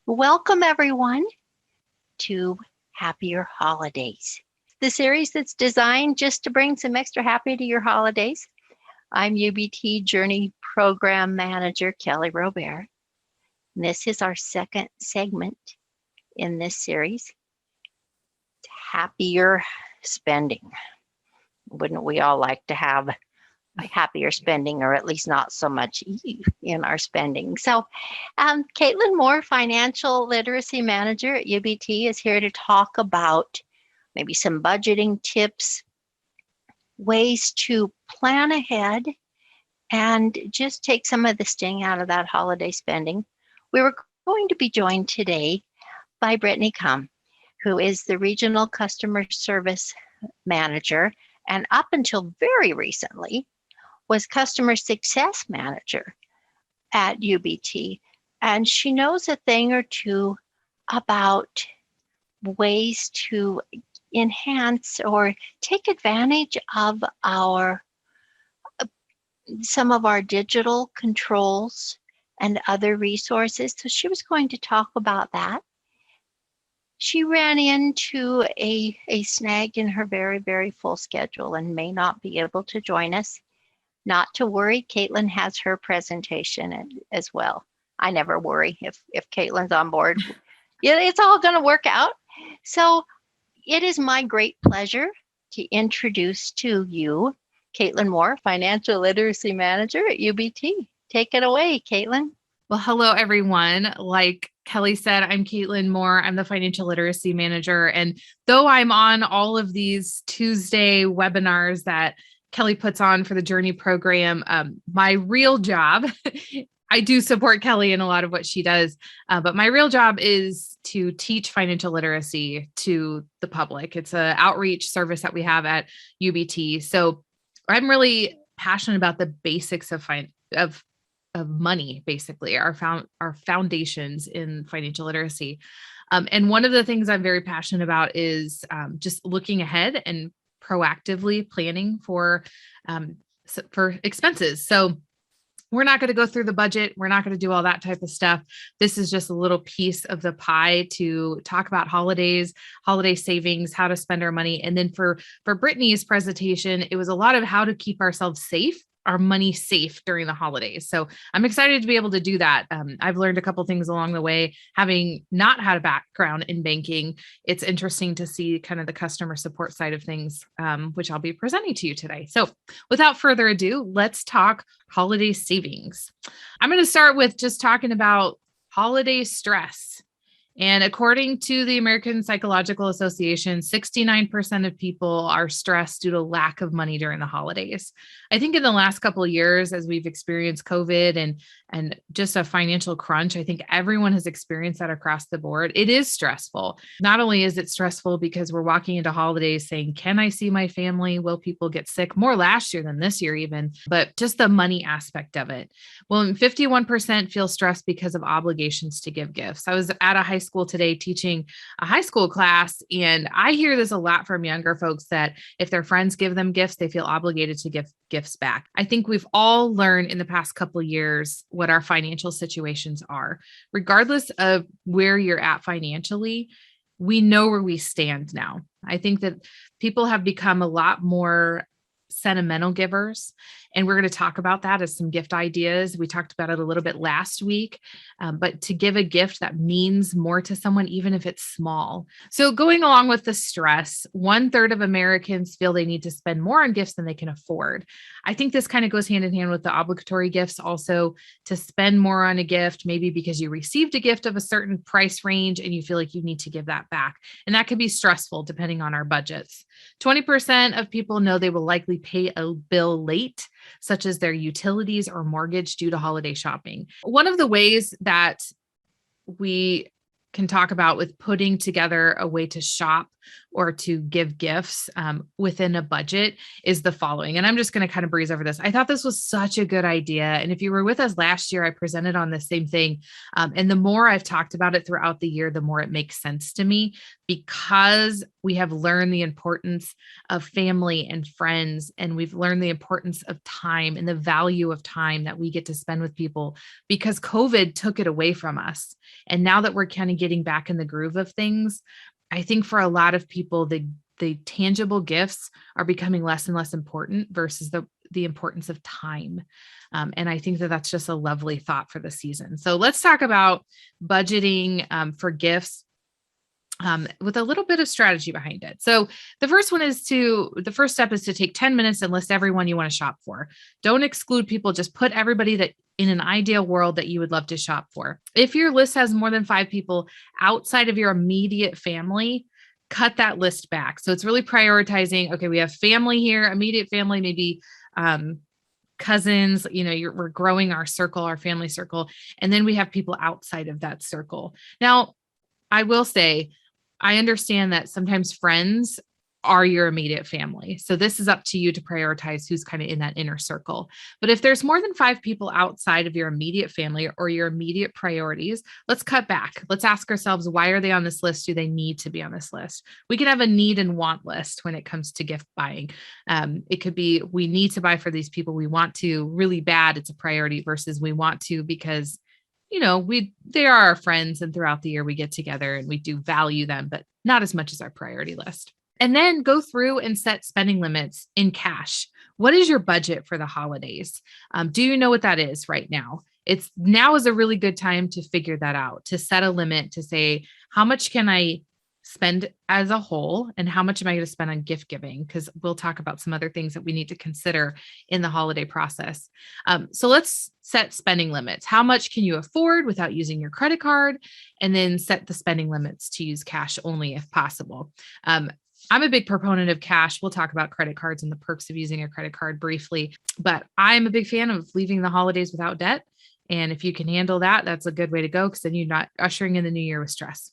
Welcome, everyone, to Happier Holidays, the series that's designed just to bring some extra happy to your holidays. I'm UBT Journey Program Manager Kelly Robert. This is our second segment in this series, Happier Spending. Wouldn't we all like to have happier spending, or at least not so much in our spending? So Caitlin Moore, Financial Literacy Manager at UBT, is here to talk about maybe some budgeting tips, ways to plan ahead, and just take some of the sting out of that holiday spending. We were going to be joined today by Brittany Kumm, who is the Regional Customer Service Manager, and up until very recently, was Customer Success Manager at UBT. And she knows a thing or two about ways to enhance or take advantage of some of our digital controls and other resources. So she was going to talk about that. She ran into a snag in her very, very full schedule and may not be able to join us. Not to worry, Caitlin has her presentation as well. I never worry if Caitlin's on board. Yeah, it's all going to work out. So it is my great pleasure to introduce to you Caitlin Moore, Financial Literacy Manager at UBT. Take it away, Caitlin. Well, hello, everyone. Like Kelly said, I'm Caitlin Moore. I'm the Financial Literacy Manager. And though I'm on all of these Tuesday webinars that Kelly puts on for the Journey program, my real job, I do support Kelly in a lot of what she does, but my real job is to teach financial literacy to the public. It's an outreach service that we have at UBT. So I'm really passionate about the basics of money, basically, our foundations in financial literacy. And one of the things I'm very passionate about is just looking ahead and proactively planning for expenses. So we're not going to go through the budget. We're not going to do all that type of stuff. This is just a little piece of the pie to talk about holidays, holiday savings, how to spend our money. And then for Brittany's presentation, it was a lot of how to keep ourselves safe, our money safe during the holidays. So I'm excited to be able to do that. I've learned a couple of things along the way. Having not had a background in banking, it's interesting to see kind of the customer support side of things, which I'll be presenting to you today. So without further ado, let's talk holiday savings. I'm going to start with just talking about holiday stress. And according to the American Psychological Association, 69% of people are stressed due to lack of money during the holidays. I think in the last couple of years, as we've experienced COVID and just a financial crunch, I think everyone has experienced that across the board. It is stressful. Not only is it stressful because we're walking into holidays saying, can I see my family? Will people get sick? More last year than this year even, but just the money aspect of it. Well, 51% feel stressed because of obligations to give gifts. I was at a high school today teaching a high school class, and I hear this a lot from younger folks that if their friends give them gifts, they feel obligated to give gifts back. I think we've all learned in the past couple of years what our financial situations are. Regardless of where you're at financially, we know where we stand now. I think that people have become a lot more sentimental givers. And we're going to talk about that as some gift ideas. We talked about it a little bit last week, but to give a gift that means more to someone, even if it's small. So going along with the stress, 1/3 of Americans feel they need to spend more on gifts than they can afford. I think this kind of goes hand in hand with the obligatory gifts also, to spend more on a gift, maybe because you received a gift of a certain price range and you feel like you need to give that back. And that can be stressful depending on our budgets. 20% of people know they will likely pay a bill late, such as their utilities or mortgage due to holiday shopping. One of the ways that we can talk about with putting together a way to shop or to give gifts within a budget is the following. And I'm just going to kind of breeze over this. I thought this was such a good idea. And if you were with us last year, I presented on the same thing. And the more I've talked about it throughout the year, the more it makes sense to me, because we have learned the importance of family and friends, and we've learned the importance of time and the value of time that we get to spend with people, because COVID took it away from us. And now that we're kind of getting back in the groove of things, I think for a lot of people, the tangible gifts are becoming less and less important versus the importance of time. And I think that that's just a lovely thought for the season. So let's talk about budgeting for gifts with a little bit of strategy behind it. So the first step is to take 10 minutes and list everyone you want to shop for. Don't exclude people, just put everybody that in an ideal world that you would love to shop for. If your list has more than 5 people outside of your immediate family, cut that list back. So it's really prioritizing, okay, we have family here, immediate family, maybe cousins, we're growing our circle, our family circle. And then we have people outside of that circle. Now, I will say, I understand that sometimes friends are your immediate family. So this is up to you to prioritize who's kind of in that inner circle. But if there's more than 5 people outside of your immediate family or your immediate priorities, let's cut back. Let's ask ourselves, why are they on this list? Do they need to be on this list? We can have a need and want list when it comes to gift buying. It could be, we need to buy for these people. We want to really bad. It's a priority versus we want to because they are our friends, and throughout the year we get together and we do value them, but not as much as our priority list. And then go through and set spending limits in cash. What is your budget for the holidays? Do you know what that is right now? Now is a really good time to figure that out, to set a limit, to say, how much can I spend as a whole and how much am I going to spend on gift giving? Because we'll talk about some other things that we need to consider in the holiday process. So let's set spending limits. How much can you afford without using your credit card? And then set the spending limits to use cash only if possible. I'm a big proponent of cash. We'll talk about credit cards and the perks of using a credit card briefly, but I'm a big fan of leaving the holidays without debt. And if you can handle that, that's a good way to go, because then you're not ushering in the new year with stress.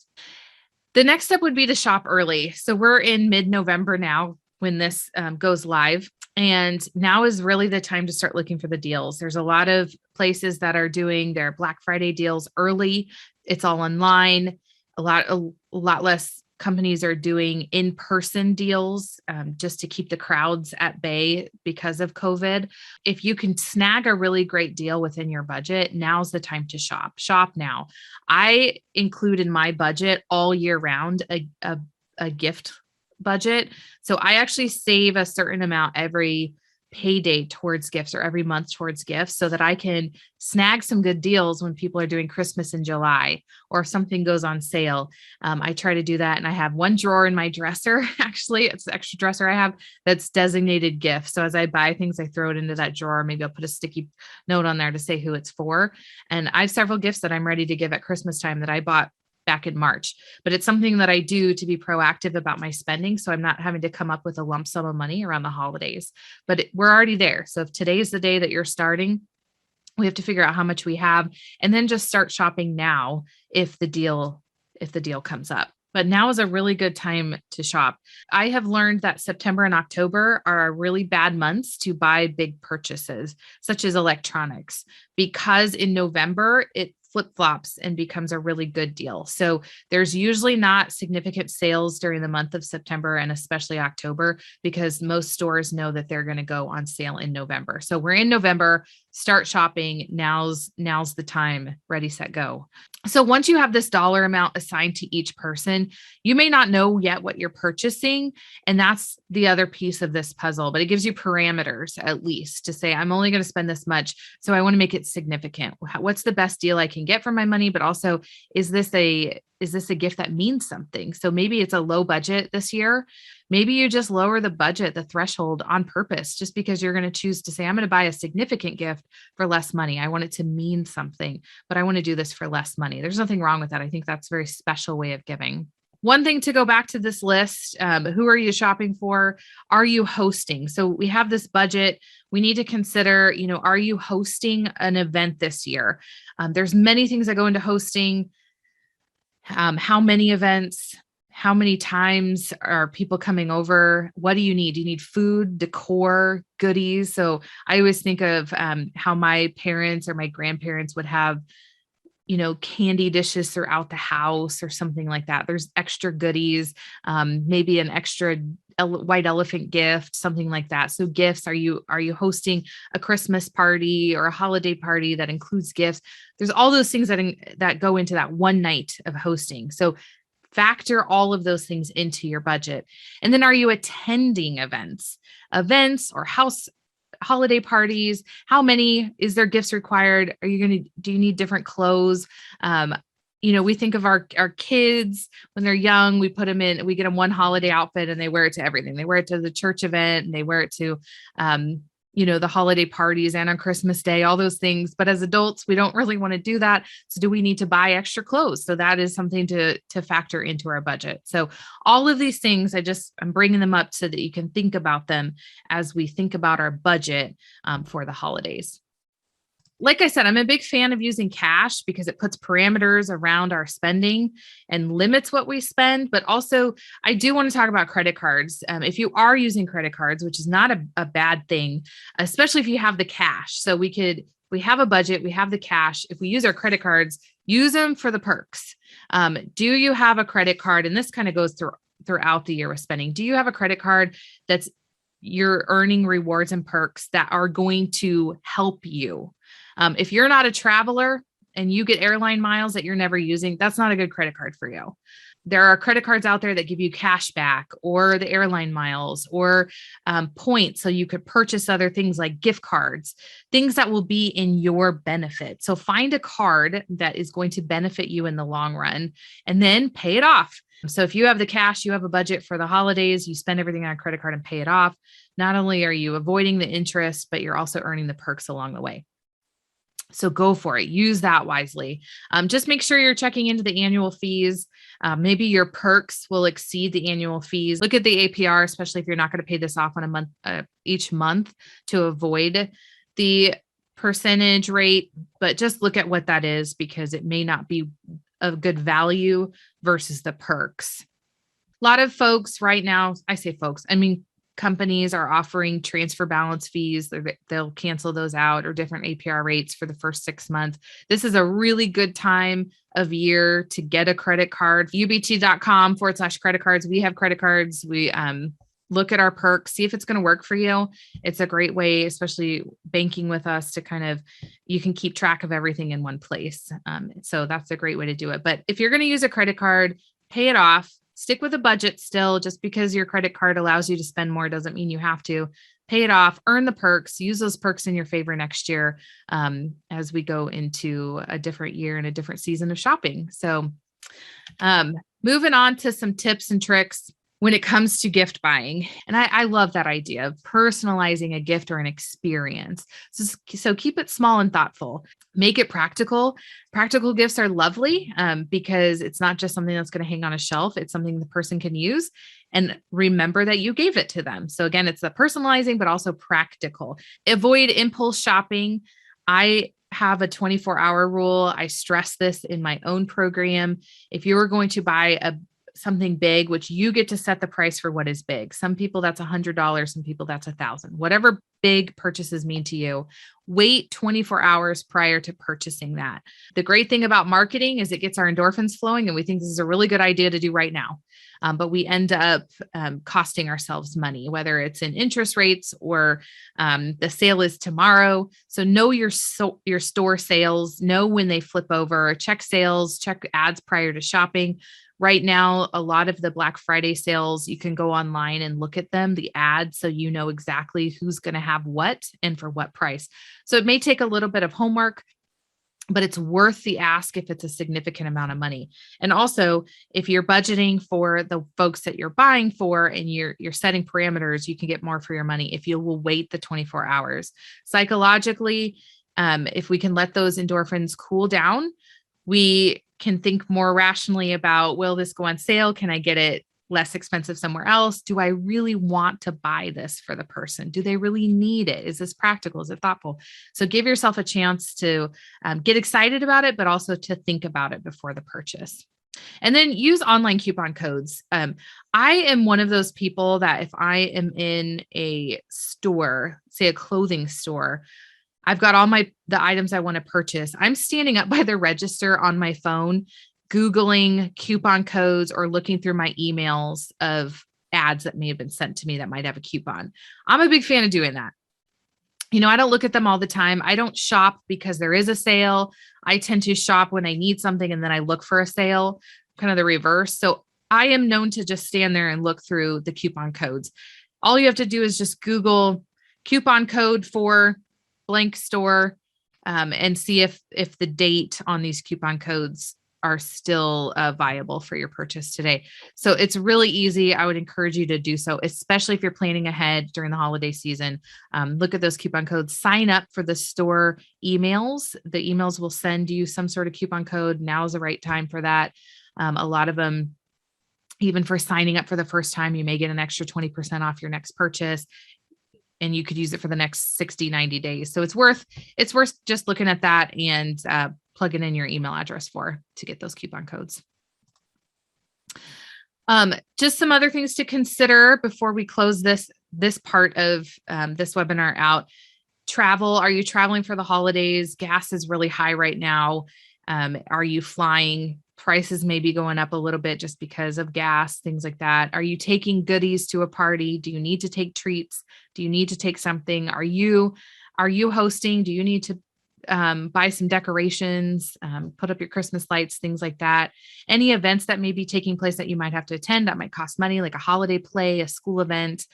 The next step would be to shop early. So we're in mid-November now when this goes live. And now is really the time to start looking for the deals. There's a lot of places that are doing their Black Friday deals early. It's all online. A lot less companies are doing in-person deals just to keep the crowds at bay because of COVID. If you can snag a really great deal within your budget, now's the time to shop. Shop now. I include in my budget all year round a gift budget. So I actually save a certain amount every payday towards gifts, or every month towards gifts, so that I can snag some good deals when people are doing Christmas in July, or if something goes on sale. I try to do that. And I have one drawer in my dresser. Actually, it's the extra dresser I have that's designated gifts. So as I buy things, I throw it into that drawer. Maybe I'll put a sticky note on there to say who it's for. And I have several gifts that I'm ready to give at Christmas time that I bought back in March, but it's something that I do to be proactive about my spending. So I'm not having to come up with a lump sum of money around the holidays, but we're already there. So if today's the day that you're starting, we have to figure out how much we have and then just start shopping now if the deal comes up. But now is a really good time to shop. I have learned that September and October are really bad months to buy big purchases, such as electronics, because in November, it flip-flops and becomes a really good deal. So there's usually not significant sales during the month of September and especially October, because most stores know that they're going to go on sale in November. So we're in November, start shopping. Now's the time. Ready, set, go. So once you have this dollar amount assigned to each person, you may not know yet what you're purchasing. And that's the other piece of this puzzle, but it gives you parameters at least to say, I'm only going to spend this much. So I want to make it significant. What's the best deal I can get for my money? But also, is this a gift that means something? So maybe it's a low budget this year. Maybe you just lower the budget, the threshold on purpose, just because you're going to choose to say, I'm going to buy a significant gift for less money. I want it to mean something, but I want to do this for less money. There's nothing wrong with that. I think that's a very special way of giving. One thing to go back to this list, who are you shopping for? Are you hosting? So we have this budget. We need to consider, are you hosting an event this year? There's many things that go into hosting. How many events? How many times are people coming over? What do you need? Do you need food, decor, goodies? So I always think of how my parents or my grandparents would have, candy dishes throughout the house or something like that. There's extra goodies, maybe an extra white elephant gift, something like that. So gifts, are you hosting a Christmas party or a holiday party that includes gifts? There's all those things that go into that one night of hosting. So factor all of those things into your budget. And then are you attending events or house holiday parties? How many? Is there gifts required? Do you need different clothes? We think of our kids when they're young, we get them one holiday outfit and they wear it to everything. They wear it to the church event and they wear it to, the holiday parties and on Christmas Day, all those things. But as adults, we don't really want to do that. So do we need to buy extra clothes? So that is something to factor into our budget. So all of these things, I'm bringing them up so that you can think about them as we think about our budget for the holidays. Like I said, I'm a big fan of using cash because it puts parameters around our spending and limits what we spend. But also, I do want to talk about credit cards. If you are using credit cards, which is not a bad thing, especially if you have the cash. So we have a budget, we have the cash. If we use our credit cards, use them for the perks. Do you have a credit card? And this kind of goes throughout the year with spending. Do you have a credit card that's you're earning rewards and perks that are going to help you? If you're not a traveler and you get airline miles that you're never using, that's not a good credit card for you. There are credit cards out there that give you cash back or the airline miles or points. So you could purchase other things like gift cards, things that will be in your benefit. So find a card that is going to benefit you in the long run and then pay it off. So if you have the cash, you have a budget for the holidays, you spend everything on a credit card and pay it off. Not only are you avoiding the interest, but you're also earning the perks along the way. So go for it. Use that wisely. Just make sure you're checking into the annual fees. Maybe your perks will exceed the annual fees. Look at the APR, especially if you're not going to pay this off on a month, each month, to avoid the percentage rate. But just look at what that is because it may not be a good value versus the perks. A lot of folks right now, I say folks, I mean, companies are offering transfer balance fees. They'll cancel those out or different APR rates for the first 6 months. This is a really good time of year to get a credit card. ubt.com/credit cards. We have credit cards. We look at our perks, see if it's going to work for you. It's a great way, especially banking with us, to you can keep track of everything in one place. So that's a great way to do it. But if you're going to use a credit card, pay it off. Stick with a budget still. Just because your credit card allows you to spend more doesn't mean you have to. Pay it off, earn the perks, use those perks in your favor next year as we go into a different year and a different season of shopping. So moving on to some tips and tricks when it comes to gift buying. And I love that idea of personalizing a gift or an experience. So keep it small and thoughtful. Make it practical. Practical gifts are lovely because it's not just something that's going to hang on a shelf. It's something the person can use and remember that you gave it to them. So again, it's the personalizing, but also practical. Avoid impulse shopping. I have a 24-hour rule. I stress this in my own program. If you are going to buy something big, which you get to set the price for what is big. Some people that's $100, some people that's $1,000. Whatever big purchases mean to you, wait 24 hours prior to purchasing that. The great thing about marketing is it gets our endorphins flowing, and we think this is a really good idea to do right now. But we end up costing ourselves money, whether it's in interest rates or the sale is tomorrow. So know your store sales, know when they flip over, check sales, check ads prior to shopping. Right now, a lot of the Black Friday sales, you can go online and look at them, the ads, so you know exactly who's going to have what and for what price. So it may take a little bit of homework, but it's worth the ask if it's a significant amount of money. And also, if you're budgeting for the folks that you're buying for and you're setting parameters, you can get more for your money if you will wait the 24 hours. Psychologically, if we can let those endorphins cool down, we can think more rationally about, will this go on sale? Can I get it less expensive somewhere else? Do I really want to buy this for the person? Do they really need it? Is this practical? Is it thoughtful? So give yourself a chance to get excited about it, but also to think about it before the purchase. And then use online coupon codes. I am one of those people that if I am in a store, say a clothing store, I've got all the items I want to purchase. I'm standing up by the register on my phone, Googling coupon codes or looking through my emails of ads that may have been sent to me that might have a coupon. I'm a big fan of doing that. I don't look at them all the time. I don't shop because there is a sale. I tend to shop when I need something and then I look for a sale, kind of the reverse. So I am known to just stand there and look through the coupon codes. All you have to do is just Google coupon code for blank store and see if the date on these coupon codes are still viable for your purchase today. So it's really easy. I would encourage you to do so, especially if you're planning ahead during the holiday season. Look at those coupon codes, sign up for the store emails. The emails will send you some sort of coupon code. Now is the right time for that. A lot of them, even for signing up for the first time, you may get an extra 20% off your next purchase. And you could use it for the next 60, 90 days. So it's worth just looking at that and plugging in your email address to get those coupon codes. Just some other things to consider before we close this part of this webinar out. Travel. Are you traveling for the holidays? Gas is really high right now. Are you flying? Prices may be going up a little bit just because of gas, things like that. Are you taking goodies to a party? Do you need to take treats? Do you need to take something? Are you hosting? Do you need to buy some decorations, put up your Christmas lights, things like that? Any events that may be taking place that you might have to attend that might cost money, like a holiday play, a school event.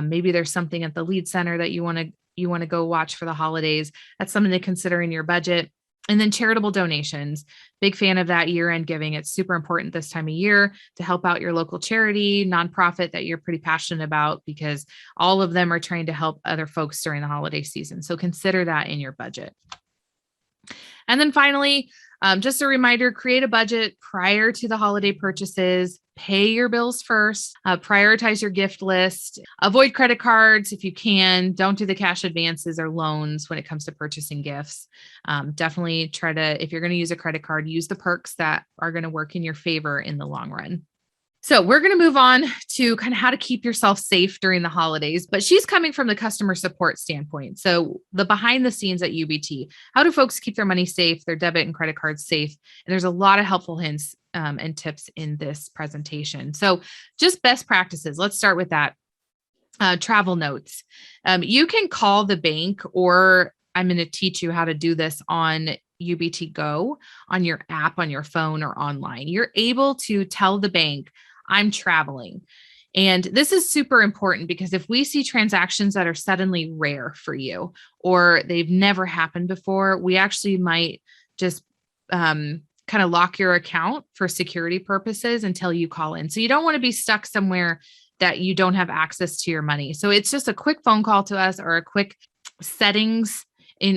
Maybe there's something at the Lead Center that you want to go watch for the holidays. That's something to consider in your budget. And then charitable donations, big fan of that year-end giving. It's super important this time of year to help out your local charity, nonprofit that you're pretty passionate about, because all of them are trying to help other folks during the holiday season. So consider that in your budget. And then finally, just a reminder, create a budget prior to the holiday purchases. Pay your bills first, prioritize your gift list, avoid credit cards if you can. Don't do the cash advances or loans when it comes to purchasing gifts. Definitely try to, if you're going to use a credit card, use the perks that are going to work in your favor in the long run. So we're going to move on to kind of how to keep yourself safe during the holidays, but she's coming from the customer support standpoint. So the behind the scenes at UBT, how do folks keep their money safe, their debit and credit cards safe? And there's a lot of helpful hints and tips in this presentation. So just best practices. Let's start with that. Travel notes. You can call the bank, or I'm going to teach you how to do this on UBT Go, on your app, on your phone, or online. You're able to tell the bank, I'm traveling. And this is super important because if we see transactions that are suddenly rare for you, or they've never happened before, we actually might just kind of lock your account for security purposes until you call in. So you don't want to be stuck somewhere that you don't have access to your money. So it's just a quick phone call to us, or a quick settings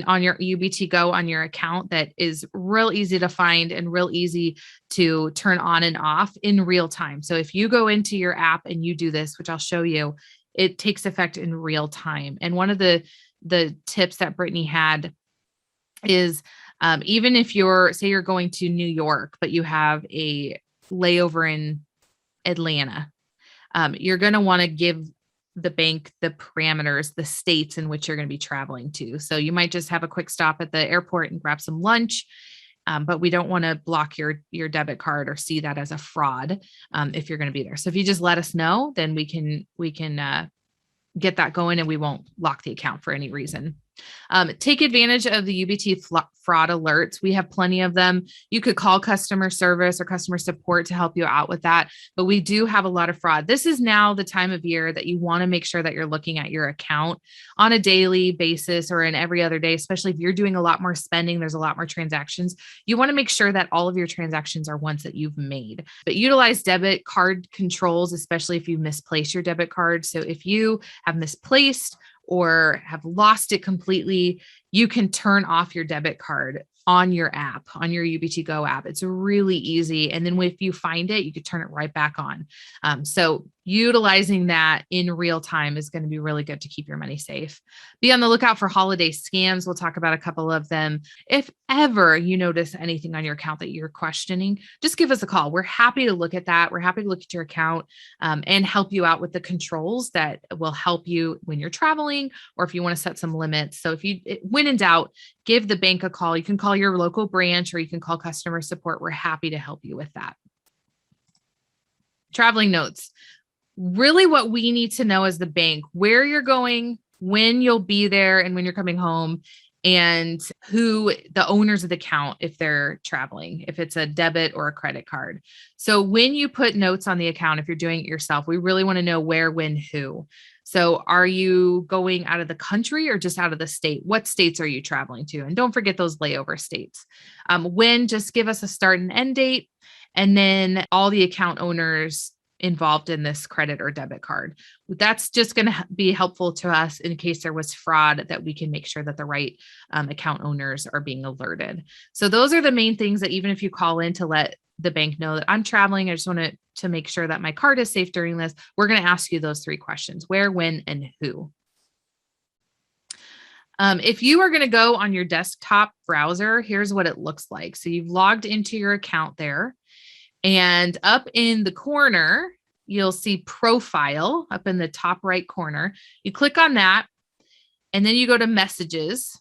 on your UBT Go on your account that is real easy to find and real easy to turn on and off in real time. So if you go into your app and you do this, which I'll show you, it takes effect in real time. And one of the tips that Brittany had is even if say you're going to New York, but you have a layover in Atlanta, you're going to want to give the bank the parameters, the states in which you're going to be traveling to. So you might just have a quick stop at the airport and grab some lunch, but we don't want to block your debit card or see that as a fraud if you're going to be there. So if you just let us know, then we can get that going and we won't lock the account for any reason. Take advantage of the UBT fraud alerts. We have plenty of them. You could call customer service or customer support to help you out with that, but we do have a lot of fraud. This is now the time of year that you want to make sure that you're looking at your account on a daily basis or in every other day, especially if you're doing a lot more spending, there's a lot more transactions. You want to make sure that all of your transactions are ones that you've made, but utilize debit card controls, especially if you misplace your debit card. So if you have misplaced or have lost it completely, you can turn off your debit card on your app, on your UBT Go app. It's really easy. And then if you find it, you could turn it right back on. So utilizing that in real time is going to be really good to keep your money safe. Be on the lookout for holiday scams. We'll talk about a couple of them. If ever you notice anything on your account that you're questioning, just give us a call. We're happy to look at that. We're happy to look at your account and help you out with the controls that will help you when you're traveling, or if you want to set some limits. So when in doubt, give the bank a call. You can call your local branch or you can call customer support. We're happy to help you with that. Traveling notes. Really what we need to know as the bank, where you're going, when you'll be there and when you're coming home, and who the owners of the account, if they're traveling, if it's a debit or a credit card. So when you put notes on the account, if you're doing it yourself, we really want to know where, when, who. So are you going out of the country or just out of the state? What states are you traveling to? And don't forget those layover states. When, just give us a start and end date, and then all the account owners involved in this credit or debit card. That's just going to be helpful to us in case there was fraud, that we can make sure that the right account owners are being alerted. So those are the main things that even if you call in to let the bank know that I'm traveling, I just want to make sure that my card is safe during this, we're going to ask you those 3 questions: where, when, and who. If you are going to go on your desktop browser, here's what it looks like. So you've logged into your account there. And up in the corner, you'll see profile up in the top right corner. You click on that and then you go to messages.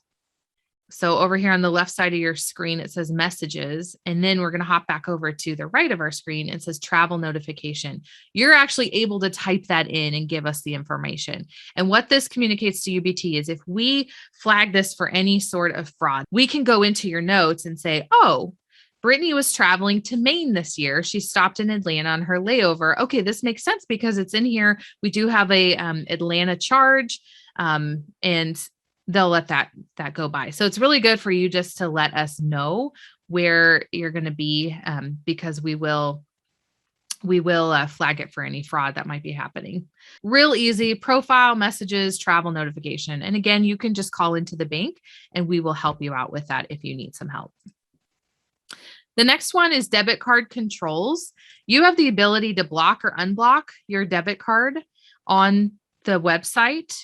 So over here on the left side of your screen, it says messages. And then we're going to hop back over to the right of our screen. It says travel notification. You're actually able to type that in and give us the information. And what this communicates to UBT is if we flag this for any sort of fraud, we can go into your notes and say, oh, Brittany was traveling to Maine this year. She stopped in Atlanta on her layover. Okay, this makes sense because it's in here. We do have a Atlanta charge, and they'll let that go by. So it's really good for you just to let us know where you're going to be, because we will flag it for any fraud that might be happening. Real easy: profile, messages, travel notification. And again, you can just call into the bank and we will help you out with that if you need some help. The next one is debit card controls. You have the ability to block or unblock your debit card on the website,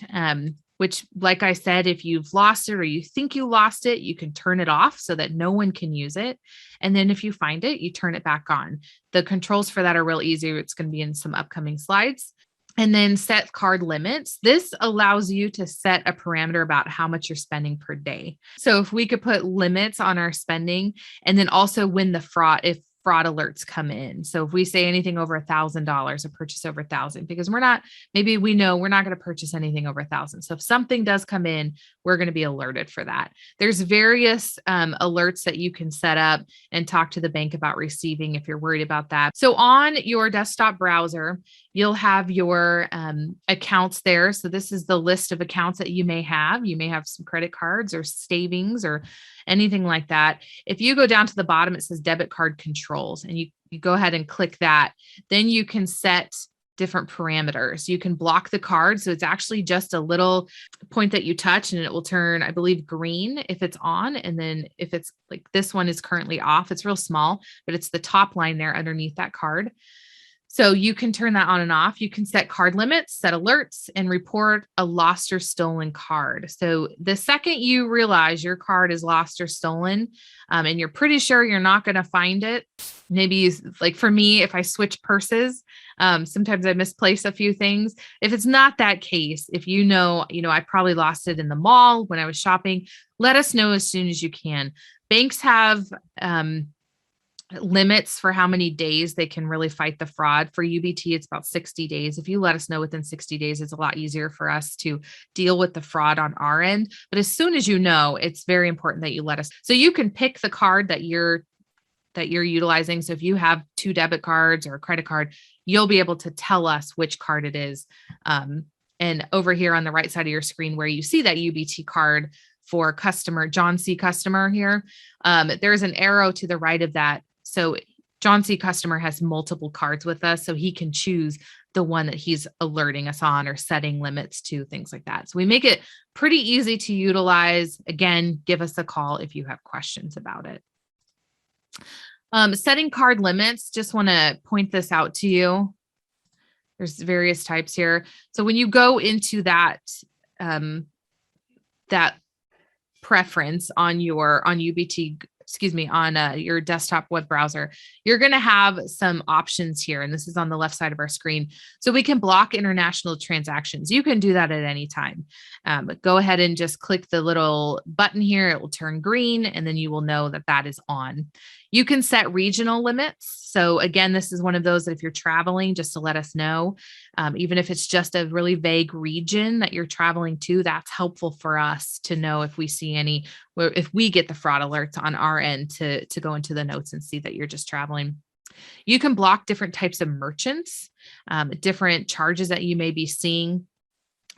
which, like I said, if you've lost it or you think you lost it, you can turn it off so that no one can use it. And then if you find it, you turn it back on. The controls for that are real easy. It's going to be in some upcoming slides. And then set card limits. This allows you to set a parameter about how much you're spending per day. So if we could put limits on our spending, and then also when if fraud alerts come in. So if we say anything over $1,000, a purchase over 1,000, because maybe we know we're not going to purchase anything over 1,000. So if something does come in, we're going to be alerted for that. There's various alerts that you can set up and talk to the bank about receiving if you're worried about that. So on your desktop browser, you'll have your accounts there. So this is the list of accounts that you may have. You may have some credit cards or savings or anything like that. If you go down to the bottom, it says debit card controls, and you go ahead and click that. Then you can set different parameters. You can block the card. So it's actually just a little point that you touch and it will turn, I believe, green if it's on. And then if it's like this one is currently off, it's real small, but it's the top line there underneath that card. So you can turn that on and off. You can set card limits, set alerts, and report a lost or stolen card. So the second you realize your card is lost or stolen, and you're pretty sure you're not going to find it, maybe like for me, if I switch purses, sometimes I misplace a few things. If it's not that case, if you know, I probably lost it in the mall when I was shopping, let us know as soon as you can. Banks have limits for how many days they can really fight the fraud. For UBT, it's about 60 days. If you let us know within 60 days, it's a lot easier for us to deal with the fraud on our end. But as soon as you know, it's very important that you let us. So you can pick the card that you're utilizing. So if you have 2 debit cards or a credit card, you'll be able to tell us which card it is. And over here on the right side of your screen where you see that UBT card for customer, John C. customer here, there's an arrow to the right of that. So John C. customer has multiple cards with us, so he can choose the one that he's alerting us on or setting limits to, things like that. So we make it pretty easy to utilize. Again, give us a call if you have questions about it. Setting card limits, just want to point this out to you. There's various types here. So when you go into that, that preference on UBT, on your desktop web browser, you're going to have some options here. And this is on the left side of our screen. So we can block international transactions. You can do that at any time. But go ahead and just click the little button here. It will turn green, and then you will know that that is on. You can set regional limits. So again, this is one of those that if you're traveling, just to let us know, even if it's just a really vague region that you're traveling to, that's helpful for us to know if we see if we get the fraud alerts on our end to go into the notes and see that you're just traveling. You can block different types of merchants, different charges that you may be seeing.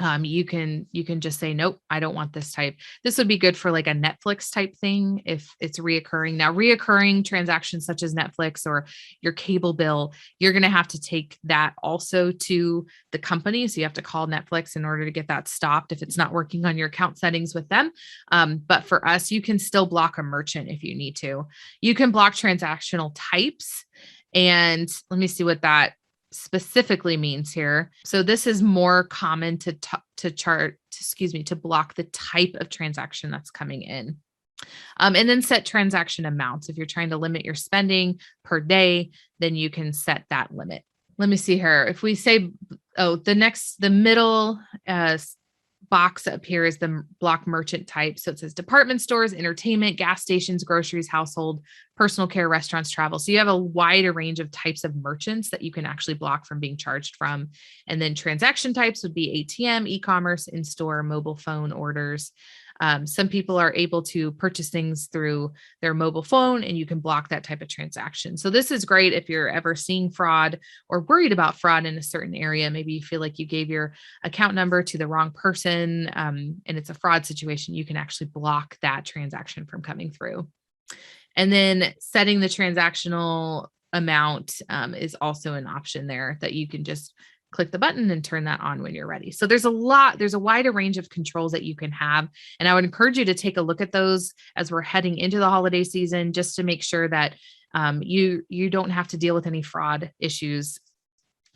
You can just say, nope, I don't want this type. This would be good for like a Netflix type thing if it's reoccurring. Now, reoccurring transactions such as Netflix or your cable bill, you're going to have to take that also to the company. So you have to call Netflix in order to get that stopped if it's not working on your account settings with them. But for us, you can still block a merchant if you need to. You can block transactional types. And let me see what that specifically means here. So this is more common to block the type of transaction that's coming in. And then set transaction amounts. If you're trying to limit your spending per day, then you can set that limit. Let me see here. If we say, the middle box up here is the block merchant type. So it says department stores, entertainment, gas stations, groceries, household, personal care, restaurants, travel. So you have a wider range of types of merchants that you can actually block from being charged from. And then transaction types would be ATM, e-commerce, in-store, mobile phone orders. Some people are able to purchase things through their mobile phone, and you can block that type of transaction. So this is great if you're ever seeing fraud or worried about fraud in a certain area. Maybe you feel like you gave your account number to the wrong person, and it's a fraud situation. You can actually block that transaction from coming through. And then setting the transactional amount is also an option there that you can just click the button and turn that on when you're ready. So there's a wider range of controls that you can have. And I would encourage you to take a look at those as we're heading into the holiday season, just to make sure that you don't have to deal with any fraud issues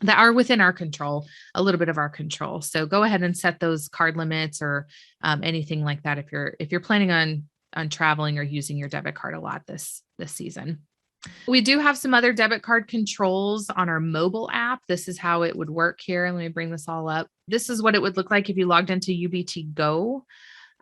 that are within our control, a little bit of our control. So go ahead and set those card limits or anything like that if you're planning on traveling or using your debit card a lot this season. We do have some other debit card controls on our mobile app. This is how it would work here. Let me bring this all up. This is what it would look like if you logged into UBT Go,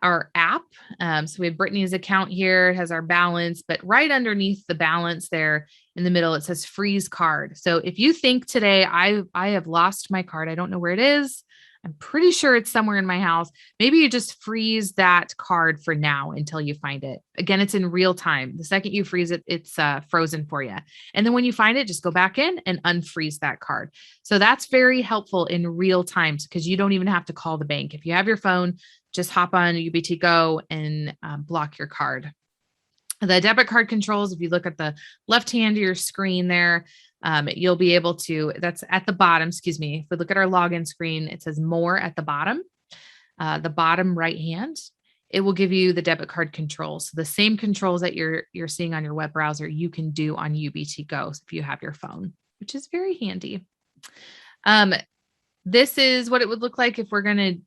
our app. So we have Brittany's account here. It has our balance, but right underneath the balance there in the middle, it says freeze card. So if you think today, I have lost my card, I don't know where it is, I'm pretty sure it's somewhere in my house. Maybe you just freeze that card for now until you find it. Again, it's in real time. The second you freeze it, it's frozen for you. And then when you find it, just go back in and unfreeze that card. So that's very helpful in real time because you don't even have to call the bank. If you have your phone, just hop on UBT Go and block your card. The debit card controls, if you look at the left hand of your screen there, you'll be able to, that's at the bottom, excuse me. If we look at our login screen, it says more at the bottom right hand. It will give you the debit card controls. So the same controls that you're seeing on your web browser, you can do on UBT Go if you have your phone, which is very handy. This is what it would look like if we're going to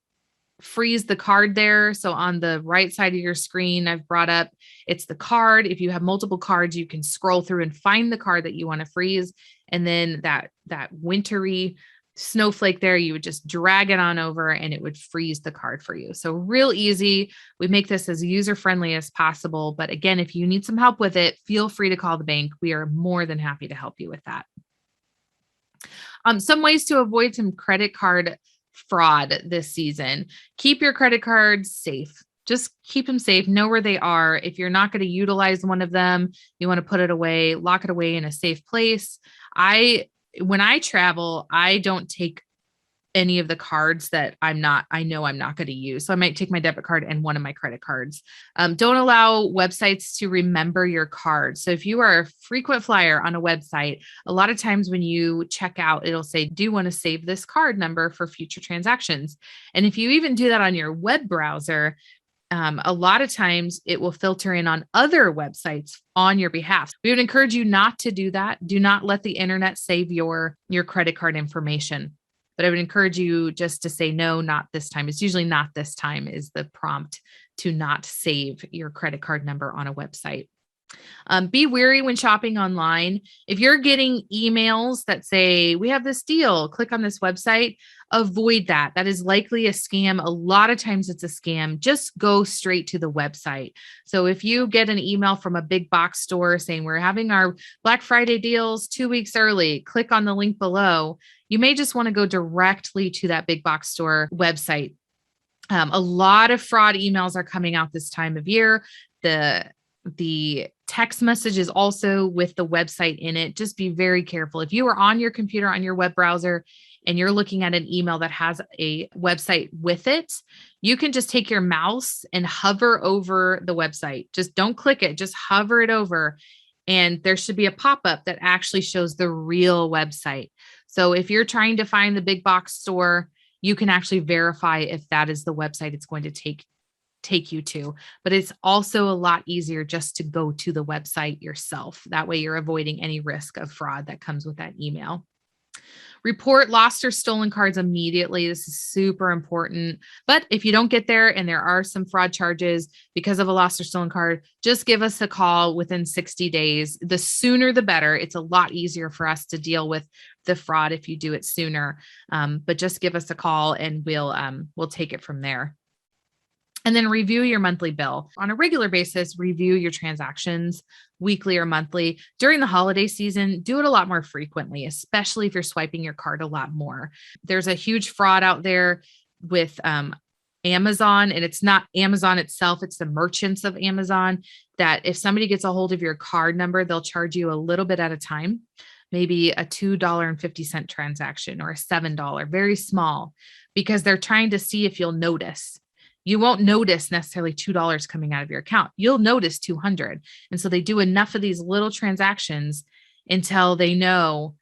freeze the card there. So on the right side of your screen, I've brought up, it's the card. If you have multiple cards, you can scroll through and find the card that you want to freeze. And then that wintry snowflake there, you would just drag it on over and it would freeze the card for you. So real easy. We make this as user-friendly as possible. But again, if you need some help with it, feel free to call the bank. We are more than happy to help you with that. Some ways to avoid some credit card fraud this season. Keep your credit cards safe. Just keep them safe. Know where they are. If you're not going to utilize one of them, you want to put it away, lock it away in a safe place. When I travel, I don't take any of the cards that I know I'm not going to use. So I might take my debit card and one of my credit cards. Don't allow websites to remember your card. So if you are a frequent flyer on a website, a lot of times when you check out, it'll say, do you want to save this card number for future transactions? And if you even do that on your web browser, a lot of times it will filter in on other websites on your behalf. We would encourage you not to do that. Do not let the internet save your credit card information. but I would encourage you just to say, no, not this time. It's usually not this time is the prompt to not save your credit card number on a website. Be wary when shopping online. If you're getting emails that say, we have this deal, click on this website, avoid that. That is likely a scam. A lot of times it's a scam. Just go straight to the website. So if you get an email from a big box store saying, we're having our Black Friday deals 2 weeks early, click on the link below, you may just want to go directly to that big box store website. A lot of fraud emails are coming out this time of year. The text message is also with the website in it. Just be very careful. If you are on your computer, on your web browser, and you're looking at an email that has a website with it, you can just take your mouse and hover over the website. Just don't click it, just hover it over. And there should be a pop-up that actually shows the real website. So if you're trying to find the big box store, you can actually verify if that is the website it's going to take you to, but it's also a lot easier just to go to the website yourself. That way you're avoiding any risk of fraud that comes with that email. Report lost or stolen cards immediately. This is super important. But if you don't get there and there are some fraud charges because of a lost or stolen card, just give us a call within 60 days. The sooner, the better. It's a lot easier for us to deal with the fraud if you do it sooner. But just give us a call and we'll take it from there. And then review your monthly bill on a regular basis. Review your transactions weekly or monthly. During the holiday season, do it a lot more frequently, especially if you're swiping your card a lot more. There's a huge fraud out there with Amazon, and it's not Amazon itself, it's the merchants of Amazon, that if somebody gets a hold of your card number, they'll charge you a little bit at a time, maybe a $2.50 transaction or a $7, very small, because they're trying to see if you'll notice. You won't notice necessarily $2 coming out of your account. You'll notice 200. And so they do enough of these little transactions until they know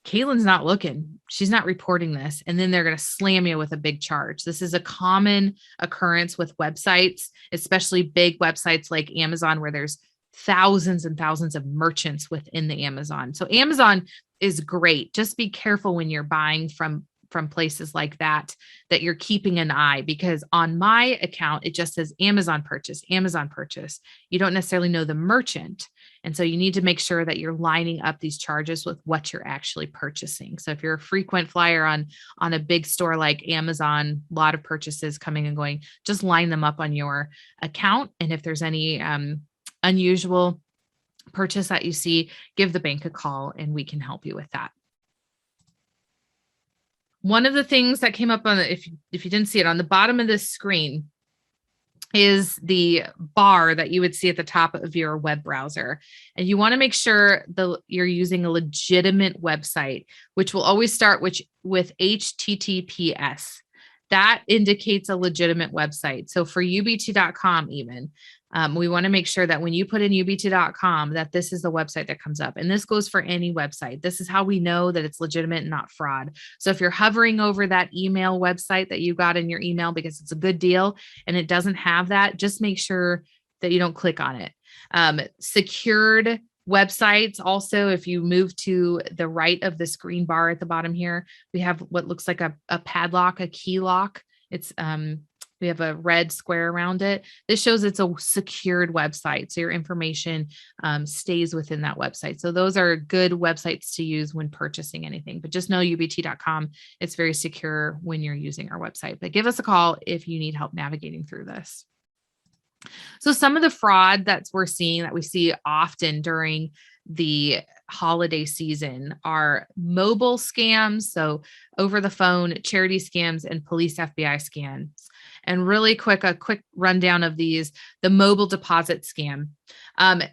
Caitlin's not looking. She's not reporting this. And then they're going to slam you with a big charge. This is a common occurrence with websites, especially big websites like Amazon, where there's thousands and thousands of merchants within the Amazon. So Amazon is great. Just be careful when you're buying from places like that you're keeping an eye, because on my account, it just says Amazon purchase. You don't necessarily know the merchant. And so you need to make sure that you're lining up these charges with what you're actually purchasing. So if you're a frequent flyer on a big store like Amazon, a lot of purchases coming and going, just line them up on your account. And if there's any unusual purchase that you see, give the bank a call and we can help you with that. One of the things that came up on if you didn't see it on the bottom of this screen is the bar that you would see at the top of your web browser. And you want to make sure you're using a legitimate website, which will always start with HTTPS. That indicates a legitimate website. So for ubt.com even, we want to make sure that when you put in ubt.com, that this is the website that comes up. And this goes for any website. This is how we know that it's legitimate and not fraud. So if you're hovering over that email website that you got in your email because it's a good deal and it doesn't have that, just make sure that you don't click on it. Secured websites. Also, if you move to the right of this green bar at the bottom here, we have what looks like a padlock, a key lock. It's we have a red square around it. This shows it's a secured website. So your information stays within that website. So those are good websites to use when purchasing anything, but just know ubt.com. It's very secure when you're using our website, but give us a call if you need help navigating through this. So some of the fraud that we see often during the holiday season are mobile scams. So over the phone, charity scams, and police FBI scams. And really a quick rundown of these. The mobile deposit scam.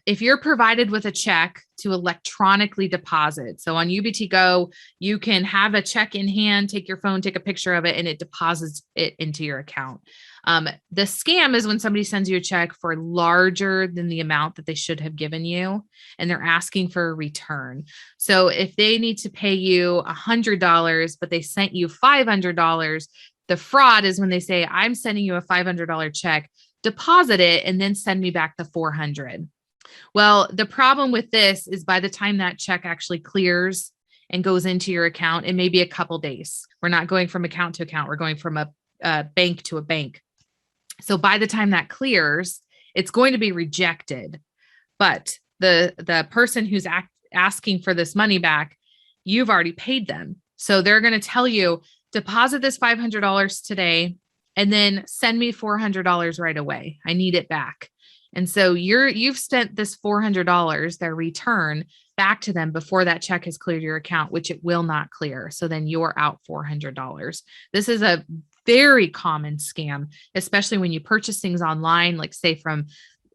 If you're provided with a check to electronically deposit, so on UBT Go, you can have a check in hand, take your phone, take a picture of it, and it deposits it into your account. The scam is when somebody sends you a check for larger than the amount that they should have given you, and they're asking for a return. So if they need to pay you $100, but they sent you $500, the fraud is when they say, I'm sending you a $500 check, deposit it, and then send me back the $400. Well, the problem with this is by the time that check actually clears and goes into your account in maybe a couple days. We're not going from account to account. We're going from a bank to a bank. So by the time that clears, it's going to be rejected. But the person who's asking for this money back, you've already paid them. So they're going to tell you, deposit this $500 today and then send me $400 right away. I need it back. And so you've sent this $400, their return, back to them before that check has cleared your account, which it will not clear. So then you're out $400. This is a very common scam, especially when you purchase things online, like say from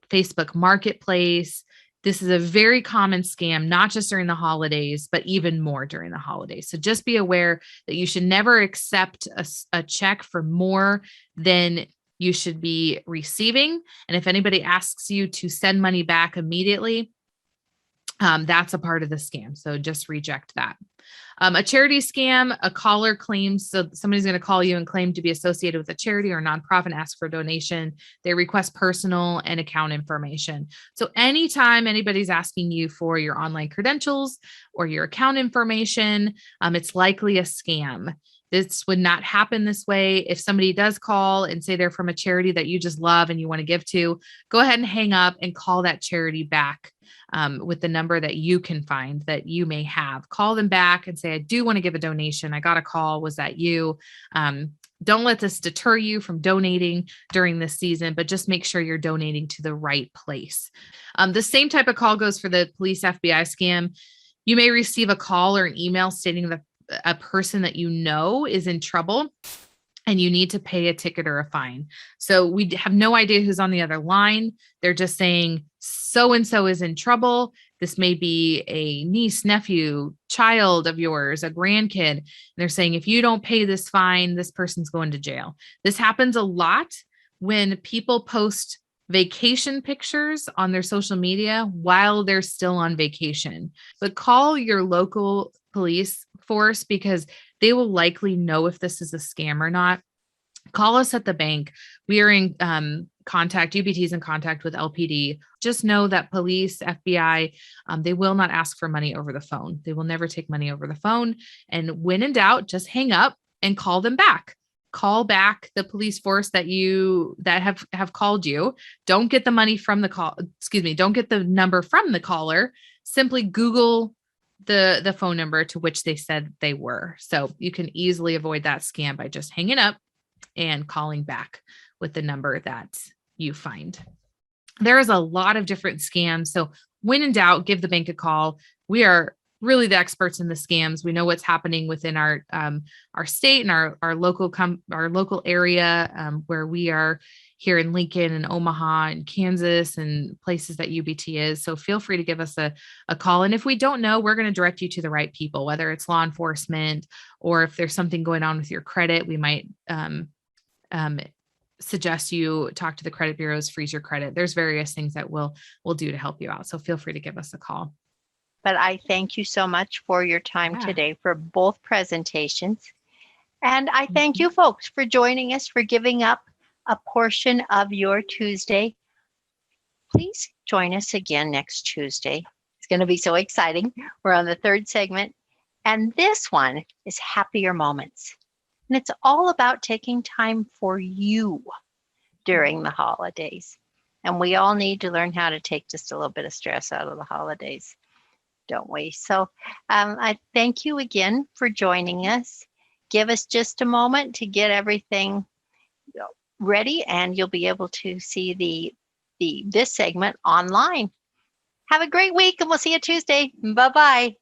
Facebook Marketplace. This is a very common scam, not just during the holidays, but even more during the holidays. So just be aware that you should never accept a check for more than you should be receiving. And if anybody asks you to send money back immediately, that's a part of the scam. So just reject that. A charity scam, a caller claims, so somebody's going to call you and claim to be associated with a charity or nonprofit and ask for a donation. They request personal and account information. So anytime anybody's asking you for your online credentials or your account information, it's likely a scam. This would not happen this way. If somebody does call and say they're from a charity that you just love and you want to give to, go ahead and hang up and call that charity back with the number that you can find that you may have. Call them back and say, I do want to give a donation. I got a call. Was that you? Don't let this deter you from donating during this season, but just make sure you're donating to the right place. The same type of call goes for the police FBI scam. You may receive a call or an email stating that a person that you know is in trouble and you need to pay a ticket or a fine. So we have no idea who's on the other line. They're just saying so-and-so is in trouble. This may be a niece, nephew, child of yours, a grandkid. And they're saying, if you don't pay this fine, this person's going to jail. This happens a lot when people post vacation pictures on their social media while they're still on vacation. But call your local police force because they will likely know if this is a scam or not. Call us at the bank. We are in contact, UBT is in contact with LPD. Just know that police, FBI, they will not ask for money over the phone. They will never take money over the phone. And when in doubt, just hang up and call them back. Call back the police force that have called you. Don't get the money from the call. Don't get the number from the caller. Simply Google the phone number to which they said they were. So you can easily avoid that scam by just hanging up and calling back with the number that you find. There is a lot of different scams. So when in doubt, give the bank a call. We are really the experts in the scams. We know what's happening within our state and our local area where we are here in Lincoln and Omaha and Kansas and places that UBT is. So feel free to give us a call. And if we don't know, we're going to direct you to the right people, whether it's law enforcement or if there's something going on with your credit, we might suggest you talk to the credit bureaus, freeze your credit. There's various things that we'll do to help you out. So feel free to give us a call. But I thank you so much for your time today for both presentations. And I thank you folks for joining us, for giving up a portion of your Tuesday. Please join us again next Tuesday. It's going to be so exciting. We're on the third segment. And this one is Happier Moments. And it's all about taking time for you during the holidays. And we all need to learn how to take just a little bit of stress out of the holidays, don't we? So I thank you again for joining us. Give us just a moment to get everything ready, and you'll be able to see this segment online. Have a great week, and we'll see you Tuesday. Bye-bye.